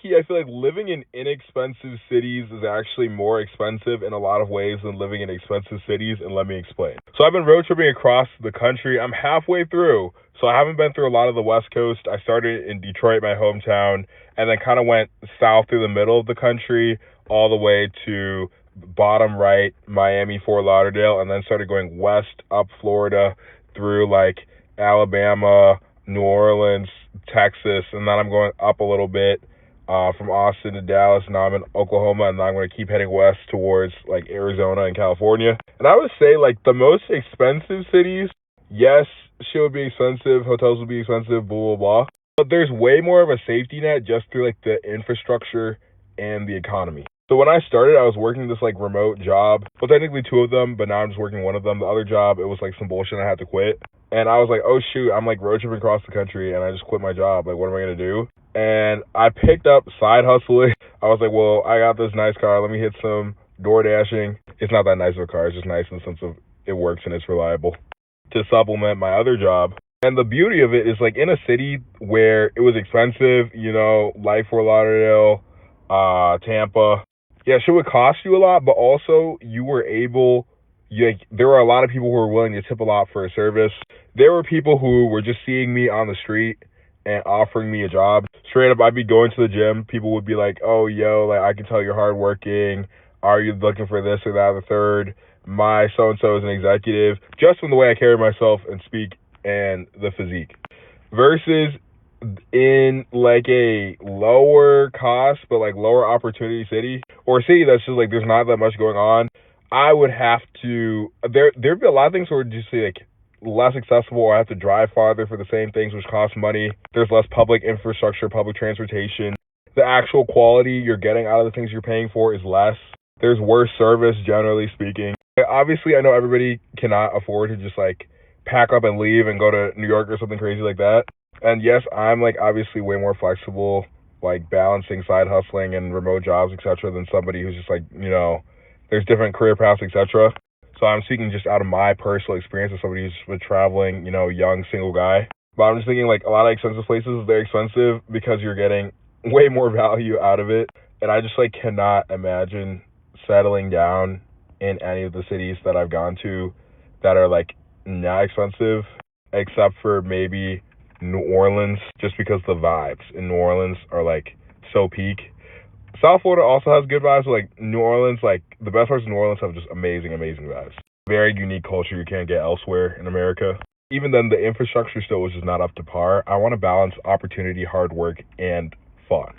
low-key, I feel like living in inexpensive cities is actually more expensive in a lot of ways than living in expensive cities, and let me explain. So I've been road tripping across the country. I'm halfway through, so I haven't been through a lot of the West Coast. I started in Detroit, my hometown, and then kind of went south through the middle of the country all the way to bottom right, Miami, Fort Lauderdale, and then started going west up Florida through like Alabama, New Orleans, Texas, and then I'm going up a little bit from Austin to Dallas. Now I'm in Oklahoma, and then I'm going to keep heading west towards like Arizona and California. And I would say like the most expensive cities, yes, shit would be expensive, hotels would be expensive, blah, blah, blah. But there's way more of a safety net just through like the infrastructure and the economy. So when I started, I was working this like remote job. Well, technically two of them, but now I'm just working one of them. The other job, it was like some bullshit I had to quit. And I was like, oh shoot, I'm like road tripping across the country and I just quit my job. Like, what am I going to do? And I picked up side hustling. I was like, well, I got this nice car. Let me hit some door dashing. It's not that nice of a car. It's just nice in the sense of it works and it's reliable to supplement my other job. And the beauty of it is like in a city where it was expensive, you know, like Fort Lauderdale, Tampa. Yeah, shit would cost you a lot, but also you were able, there were a lot of people who were willing to tip a lot for a service. There were people who were just seeing me on the street and offering me a job. Straight up, I'd be going to the gym. People would be like, oh, yo, like I can tell you're hardworking. Are you looking for this or that or the third? My so-and-so is an executive, just from the way I carry myself and speak and the physique. Versus in like a lower cost but like lower opportunity city, or a city that's just like there's not that much going on, I would have to there'd be a lot of things where just like less accessible, or I have to drive farther for the same things, which cost money. There's less public infrastructure, public transportation. The actual quality you're getting out of the things you're paying for is less. There's worse service, generally speaking. Obviously, I know everybody cannot afford to just like pack up and leave and go to New York or something crazy like that. And yes, I'm like obviously way more flexible, like balancing side hustling and remote jobs, etc., than somebody who's just like, you know, there's different career paths, etc. So I'm speaking just out of my personal experience as somebody who's been traveling, you know, young single guy. But I'm just thinking like a lot of expensive places, they're expensive because you're getting way more value out of it. And I just like cannot imagine settling down in any of the cities that I've gone to that are like not expensive, except for maybe New Orleans, just because the vibes in New Orleans are like so peak. South Florida also has good vibes, but like New Orleans, like the best parts of New Orleans have just amazing vibes. Very unique culture you can't get elsewhere in America. Even then, the infrastructure still was just not up to par. I want to balance opportunity, hard work, and fun.